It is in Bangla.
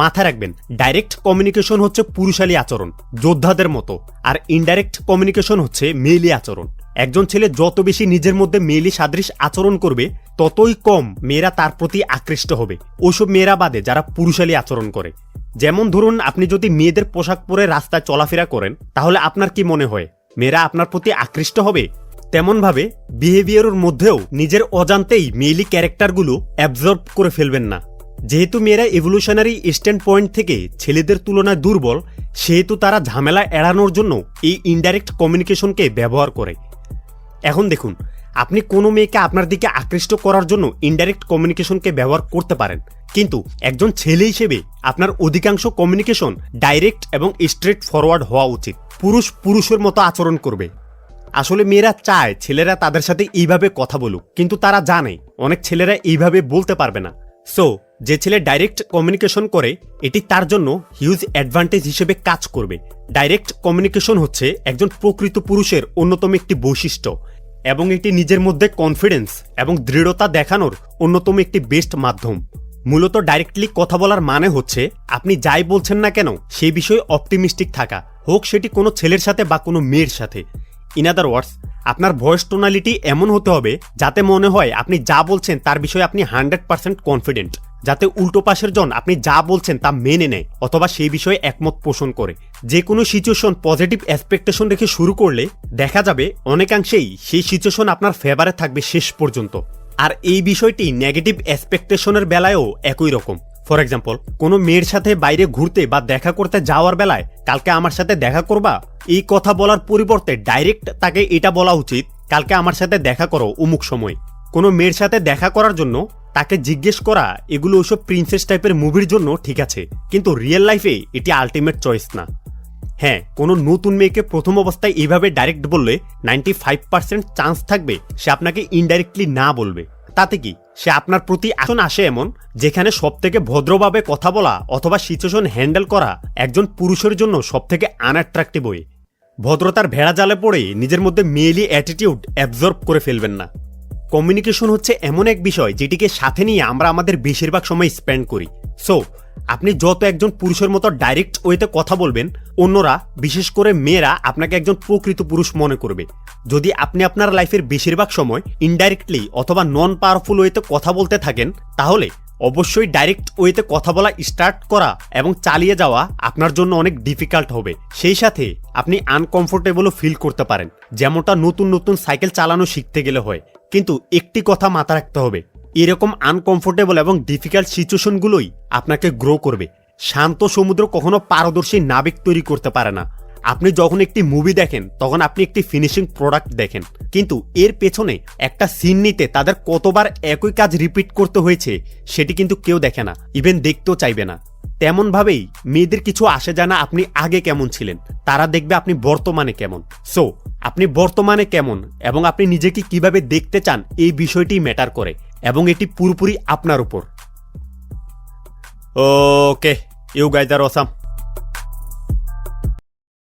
মাথায় রাখবেন, ডাইরেক্ট কমিউনিকেশন হচ্ছে পুরুষালী আচরণ, যোদ্ধাদের মতো, আর ইনডাইরেক্ট কমিউনিকেশন হচ্ছে মেয়েলি আচরণ। একজন ছেলে যত বেশি নিজের মধ্যে মেয়েলি সাদৃশ আচরণ করবে, ততই কম মেয়েরা তার প্রতি আকৃষ্ট হবে। ওসব মেয়েরা বাদে যারা পুরুষালী আচরণ করে। যেমন ধরুন, আপনি যদি মেয়েদের পোশাক পরে রাস্তায় চলাফেরা করেন, তাহলে আপনার কি মনে হয় মেয়েরা আপনার প্রতি আকৃষ্ট হবে? তেমনভাবে বিহেভিয়ারের মধ্যেও নিজের অজান্তেই মেইলি ক্যারেক্টারগুলো অ্যাবজর্ব করে ফেলবেন না। যেহেতু মেয়েরা এভলিউশনারি স্ট্যান্ড পয়েন্ট থেকে ছেলেদের তুলনায় দুর্বল, সেহেতু তারা ঝামেলা এড়ানোর জন্য এই ইনডাইরেক্ট কমিউনিকেশনকে ব্যবহার করে। এখন দেখুন, আপনি কোনো মেয়েকে আপনার দিকে আকৃষ্ট করার জন্য ইনডাইরেক্ট কমিউনিকেশনকে ব্যবহার করতে পারেন, কিন্তু একজন ছেলে হিসেবে আপনার অধিকাংশ কমিউনিকেশন ডাইরেক্ট এবং স্ট্রেট ফরওয়ার্ড হওয়া উচিত। পুরুষ পুরুষের মতো আচরণ করবে। আসলে মেয়েরা চায় ছেলেরা তাদের সাথে এইভাবে কথা বলুক, কিন্তু তারা জানে অনেক ছেলেরা এইভাবে বলতে পারবে না। সো যে ছেলে ডাইরেক্ট কমিউনিকেশন করে, এটি তার জন্য হিউজ অ্যাডভান্টেজ হিসেবে কাজ করবে। ডাইরেক্ট কমিউনিকেশন হচ্ছে একজন প্রকৃত পুরুষের অন্যতম একটি বৈশিষ্ট্য, এবং এটি নিজের মধ্যে কনফিডেন্স এবং দৃঢ়তা দেখানোর অন্যতম একটি বেস্ট মাধ্যম। মূলত ডাইরেক্টলি কথা বলার মানে হচ্ছে আপনি যাই বলছেন না কেন সেই বিষয়ে অপটিমিস্টিক থাকা, হোক সেটি কোনো ছেলের সাথে বা কোনো মেয়ের সাথে। ইন আদার ওয়ার্ডস, আপনার ভয়েস টোনালিটি এমন হতে হবে যাতে মনে হয় আপনি যা বলছেন তার বিষয়ে আপনি 100% কনফিডেন্ট, যাতে উল্টো পাশের জন আপনি যা বলছেন তা মেনে নেয় অথবা সেই বিষয়ে একমত পোষণ করে। যে কোনো সিচুয়েশন পজিটিভ এক্সপেকটেশন রেখে শুরু করলে দেখা যাবে অনেকাংশেই সেই সিচুয়েশন আপনার ফেভারে থাকবে শেষ পর্যন্ত। আর এই বিষয়টি নেগেটিভ এক্সপেকটেশনের বেলায়ও একই রকম। ফর এক্সাম্পল, কোনো মেয়ের সাথে বাইরে ঘুরতে বা দেখা করতে যাওয়ার বেলায় কালকে আমার সাথে দেখা করবা, এই কথা বলার পরিবর্তে ডাইরেক্ট তাকে এটা বলা উচিত, কালকে আমার সাথে দেখা করো অমুক সময়। কোনো মেয়ের সাথে দেখা করার জন্য তাকে জিজ্ঞেস করা, এগুলো ওইসব প্রিন্সেস টাইপের মুভির জন্য ঠিক আছে, কিন্তু রিয়েল লাইফে এটি আলটিমেট চয়েস না। হ্যাঁ, কোনো নতুন মেয়েকে প্রথম অবস্থায় এইভাবে ডাইরেক্ট বললে 95% চান্স থাকবে সে আপনাকে ইনডাইরেক্টলি না বলবে। তাতে কি, সে আপনার প্রতি এখন আসে এমন যেখানে সবথেকে ভদ্রভাবে কথা বলা অথবা সিচুয়েশন হ্যান্ডেল করা একজন পুরুষের জন্য সবথেকে আনঅ্যাট্রাক্টিভ ওয়ে। ভদ্রতার ভেড়া জালে পড়ে নিজের মধ্যে মেয়েলি অ্যাটিটিউড অ্যাবজর্ব করে ফেলবেন না। কমিউনিকেশন হচ্ছে এমন এক বিষয় যেটিকে সাথে নিয়ে আমরা আমাদের বেশিরভাগ সময় স্পেন্ড করি। সো আপনি যত একজন পুরুষের মতো ডাইরেক্ট ওয়েতে কথা বলবেন, অন্যরা বিশেষ করে মেয়েরা আপনাকে একজন প্রকৃত পুরুষ মনে করবে। যদি আপনি আপনার লাইফের বেশিরভাগ সময় ইনডাইরেক্টলি অথবা নন পাওয়ারফুল ওয়েতে কথা বলতে থাকেন, তাহলে অবশ্যই ডাইরেক্ট ওয়েতে কথা বলা স্টার্ট করা এবং চালিয়ে যাওয়া আপনার জন্য অনেক ডিফিকাল্ট হবে। সেই সাথে আপনি আনকমফোর্টেবলও ফিল করতে পারেন, যেমনটা নতুন নতুন সাইকেল চালানো শিখতে গেলে হয়। কিন্তু একটি কথা মাথা রাখতে হবে, এরকম আনকমফোর্টেবল এবং ডিফিকাল্ট সিচুয়েশনগুলোই আপনাকে গ্রো করবে। শান্ত সমুদ্র কখনো পারদর্শী নাবিক তৈরি করতে পারে না। আপনি যখন একটি মুভি দেখেন তখন আপনি একটি ফিনিশিং প্রোডাক্ট দেখেন, কিন্তু এর পেছনে একটা সিন নিতে তাদের কতবার একই কাজ রিপিট করতে হয়েছে সেটি কিন্তু কেউ দেখে না, ইভেন দেখতেও চাইবে না। তেমনভাবেই মেয়েদের কিছু আসে যায় না আপনি আগে কেমন ছিলেন, তারা দেখবে আপনি বর্তমানে কেমন। সো আপনি বর্তমানে কেমন এবং আপনি নিজেকে কিভাবে দেখতে চান, এই বিষয়টি ম্যাটার করে এবং এটি পুরোপুরি আপনার উপর। ওকে, ইউ গাইজ আর অসাম।